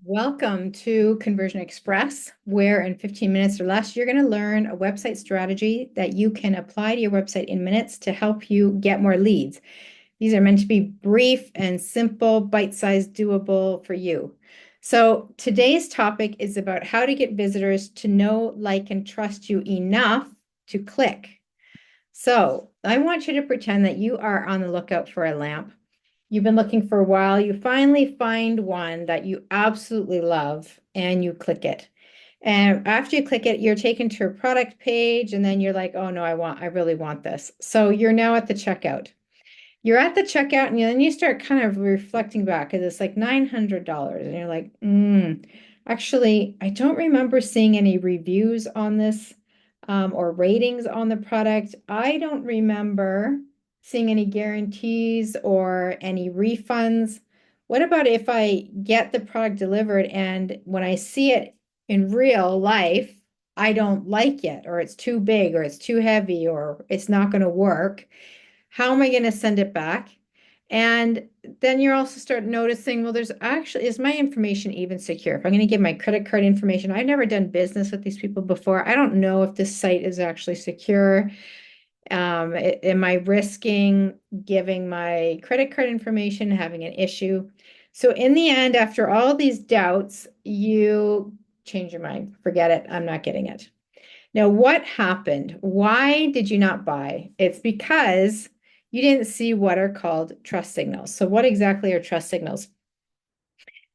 Welcome to Conversion Express, where in 15 minutes or less, you're going to learn a website strategy that you can apply to your website in minutes to help you get more leads. These are meant to be brief and simple, bite-sized, doable for you. So today's topic is about how to get visitors to know, like, and trust you enough to click. So I want you to pretend that you are on the lookout for a lamp. You've been looking for a while. You finally find one that you absolutely love and you click it. And after you click it, you're taken to a product page and then you're like, oh no, I really want this. So you're now at the checkout. You're at the checkout and then you start kind of reflecting back because it's like $900 and you're like, actually, I don't remember seeing any reviews on this or ratings on the product. I don't remember seeing any guarantees or any refunds. What about if I get the product delivered and when I see it in real life, I don't like it, or it's too big, or it's too heavy, or it's not going to work? How am I going to send it back? And then you also start noticing, well, is my information even secure? If I'm going to give my credit card information, I've never done business with these people before. I don't know if this site is actually secure. Am I risking giving my credit card information, having an issue? So in the end, after all these doubts, you change your mind. Forget it. I'm not getting it. Now, what happened? Why did you not buy? It's because you didn't see what are called trust signals. So what exactly are trust signals?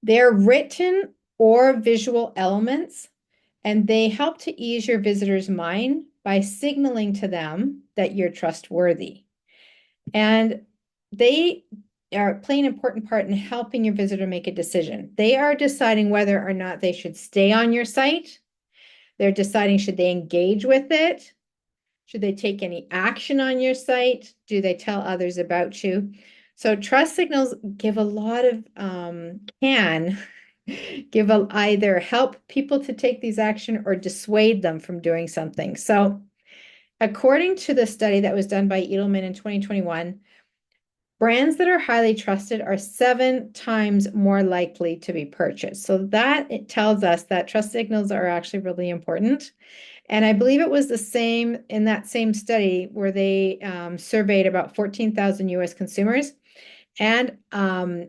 They're written or visual elements, and they help to ease your visitor's mind by signaling to them that you're trustworthy. And they are playing an important part in helping your visitor make a decision. They are deciding whether or not they should stay on your site. They're deciding, should they engage with it? Should they take any action on your site? Do they tell others about you? So trust signals give a lot of, can give either help people to take these action or dissuade them from doing something. So according to the study that was done by Edelman in 2021, brands that are highly trusted are 7 times more likely to be purchased. So that it tells us that trust signals are actually really important. And I believe it was the same in that same study where they surveyed about 14,000 US consumers and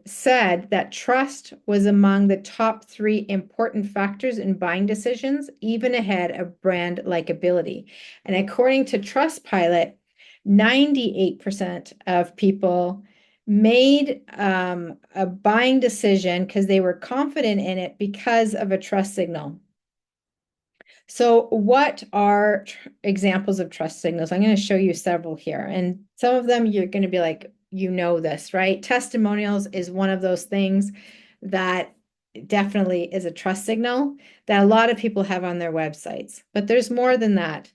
said that trust was among the top 3 important factors in buying decisions, even ahead of brand likability. And according to Trustpilot, 98% of people made a buying decision because they were confident in it because of a trust signal. So what are examples of trust signals? I'm going to show you several here. And some of them you're going to be like, you know this, right? Testimonials is one of those things that definitely is a trust signal that a lot of people have on their websites. But there's more than that.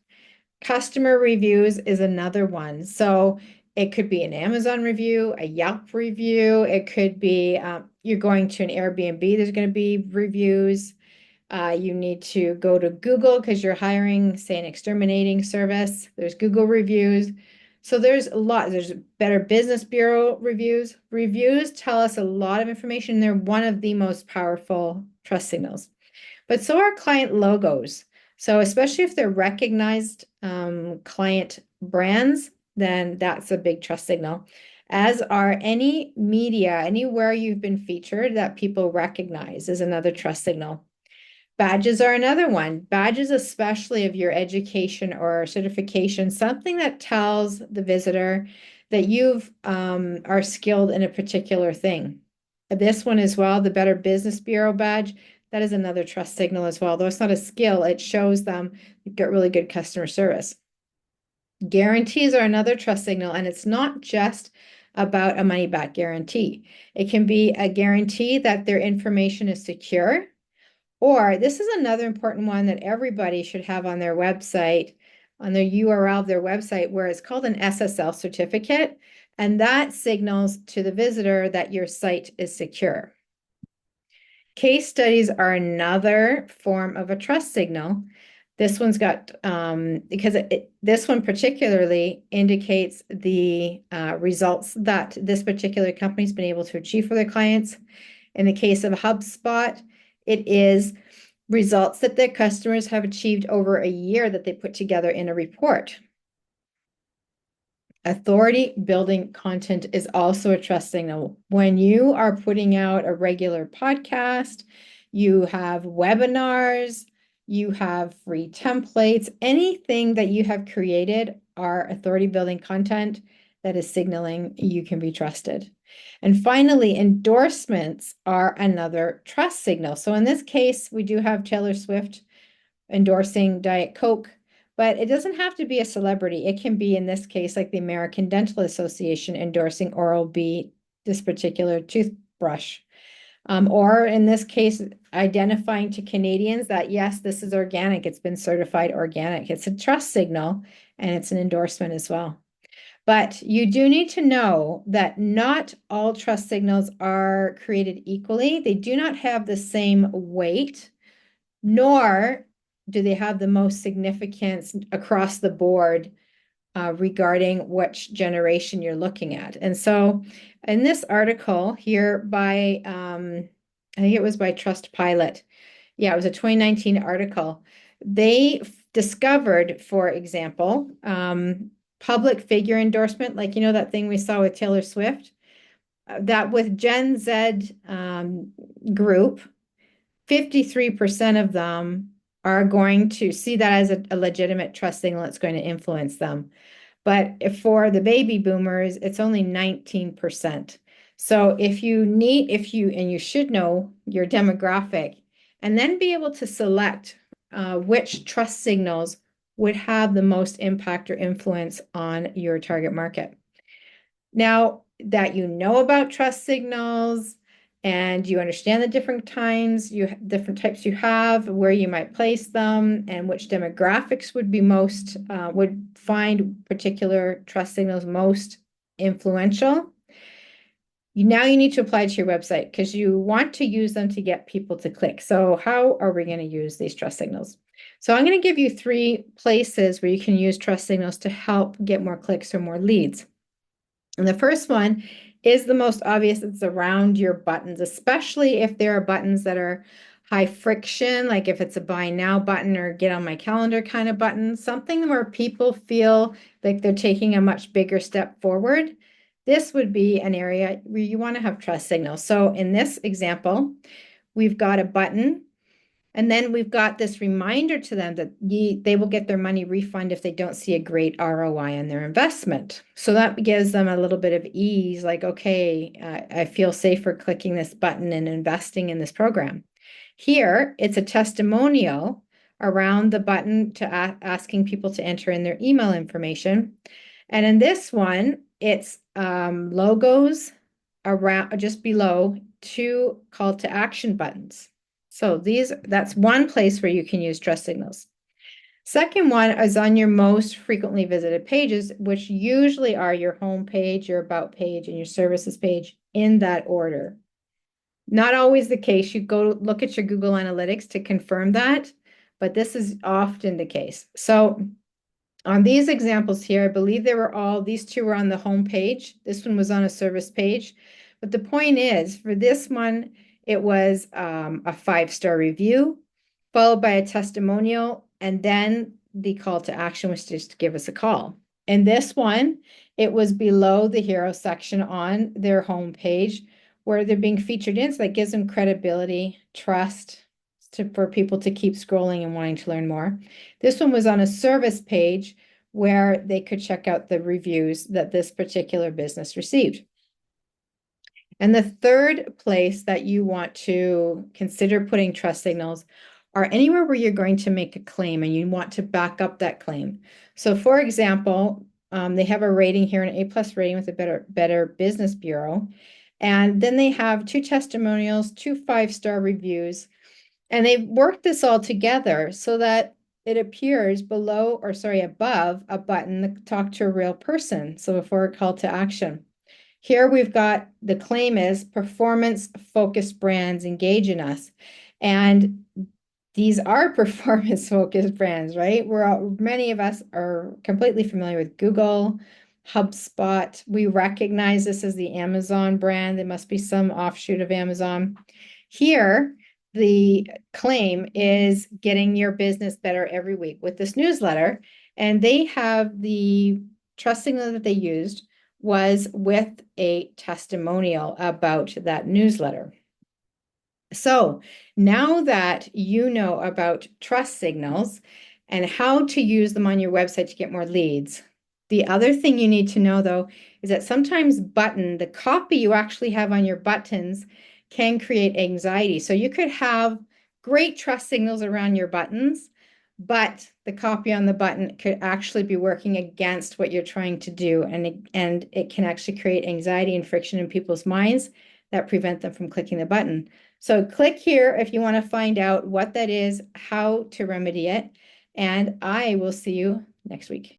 Customer reviews is another one. So it could be an Amazon review, a Yelp review. It could be you're going to an Airbnb, there's going to be reviews. You need to go to Google because you're hiring, say, an exterminating service. There's Google reviews. So there's a lot. There's Better Business Bureau reviews. Reviews tell us a lot of information. They're one of the most powerful trust signals. But so are client logos. So especially if they're recognized client brands, then that's a big trust signal. As are any media, anywhere you've been featured that people recognize is another trust signal. Badges are another one. Badges, especially of your education or certification, something that tells the visitor that you've are skilled in a particular thing. This one as well, the Better Business Bureau badge, that is another trust signal as well. Though it's not a skill, it shows them you've got really good customer service. Guarantees are another trust signal, and it's not just about a money-back guarantee. It can be a guarantee that their information is secure. Or this is another important one that everybody should have on their website, on the URL of their website, where it's called an SSL certificate. And that signals to the visitor that your site is secure. Case studies are another form of a trust signal. This one's got, because this one particularly indicates the results that this particular company's been able to achieve for their clients. In the case of Hubspot, It is results that their customers have achieved over a year that they put together in a report. Authority building content is also a trust signal. When you are putting out a regular podcast, you have webinars, you have free templates, anything that you have created are authority building content that is signaling you can be trusted. And finally, endorsements are another trust signal. So in this case, we do have Taylor Swift endorsing Diet Coke, but it doesn't have to be a celebrity. It can be, in this case, like the American Dental Association endorsing Oral-B, this particular toothbrush. Or in this case, identifying to Canadians that, yes, this is organic. It's been certified organic. It's a trust signal, and it's an endorsement as well. But you do need to know that not all trust signals are created equally. They do not have the same weight, nor do they have the most significance across the board regarding which generation you're looking at. And so in this article here by, I think it was by Trustpilot. Yeah, it was a 2019 article. They discovered, for example, public figure endorsement, like, you know, that thing we saw with Taylor Swift, that with Gen Z group, 53% of them are going to see that as a legitimate trust signal that's going to influence them. But for the baby boomers, it's only 19%. So if you should know your demographic and then be able to select which trust signals would have the most impact or influence on your target market. Now that you know about trust signals and you understand the different types you have, where you might place them, and which demographics would find particular trust signals most influential, now you need to apply to your website because you want to use them to get people to click. So how are we going to use these trust signals? So I'm going to give you 3 places where you can use trust signals to help get more clicks or more leads. And the first one is the most obvious. It's around your buttons, especially if there are buttons that are high friction, like if it's a buy now button or get on my calendar kind of button, something where people feel like they're taking a much bigger step forward. This would be an area where you want to have trust signals. So in this example, we've got a button, and then we've got this reminder to them that they will get their money refunded if they don't see a great ROI on their investment. So that gives them a little bit of ease, like, okay, I feel safer clicking this button and investing in this program. Here, it's a testimonial around the button to asking people to enter in their email information. And in this one, it's logos around just below 2 call to action buttons. So that's one place where you can use trust signals. Second one is on your most frequently visited pages, which usually are your home page, your about page, and your services page in that order. Not always the case. You go look at your Google Analytics to confirm that, but this is often the case. So on these examples here, I believe these 2 were on the home page. This one was on a service page. But the point is, for this one, it was a 5-star review, followed by a testimonial, and then the call to action was just to give us a call. In this one, it was below the hero section on their home page where they're being featured in, so that gives them credibility, trust, for people to keep scrolling and wanting to learn more. This one was on a service page where they could check out the reviews that this particular business received. And the third place that you want to consider putting trust signals are anywhere where you're going to make a claim and you want to back up that claim. So for example, they have a rating here, an A+ rating with a Better Business Bureau. And then they have 2 testimonials, 2 5-star reviews. And they've worked this all together so that it appears above a button to talk to a real person. So before a call to action. Here we've got the claim is performance-focused brands engage in us. And these are performance-focused brands, right? Many of us are completely familiar with Google, HubSpot. We recognize this as the Amazon brand. There must be some offshoot of Amazon. Here, the claim is getting your business better every week with this newsletter. And they have the trust signal that they used was with a testimonial about that newsletter. So now that you know about trust signals and how to use them on your website to get more leads, the other thing you need to know, though, is that sometimes the copy you actually have on your buttons can create anxiety. So you could have great trust signals around your buttons, but the copy on the button could actually be working against what you're trying to do. And it can actually create anxiety and friction in people's minds that prevent them from clicking the button. So click here if you want to find out what that is, how to remedy it, and I will see you next week.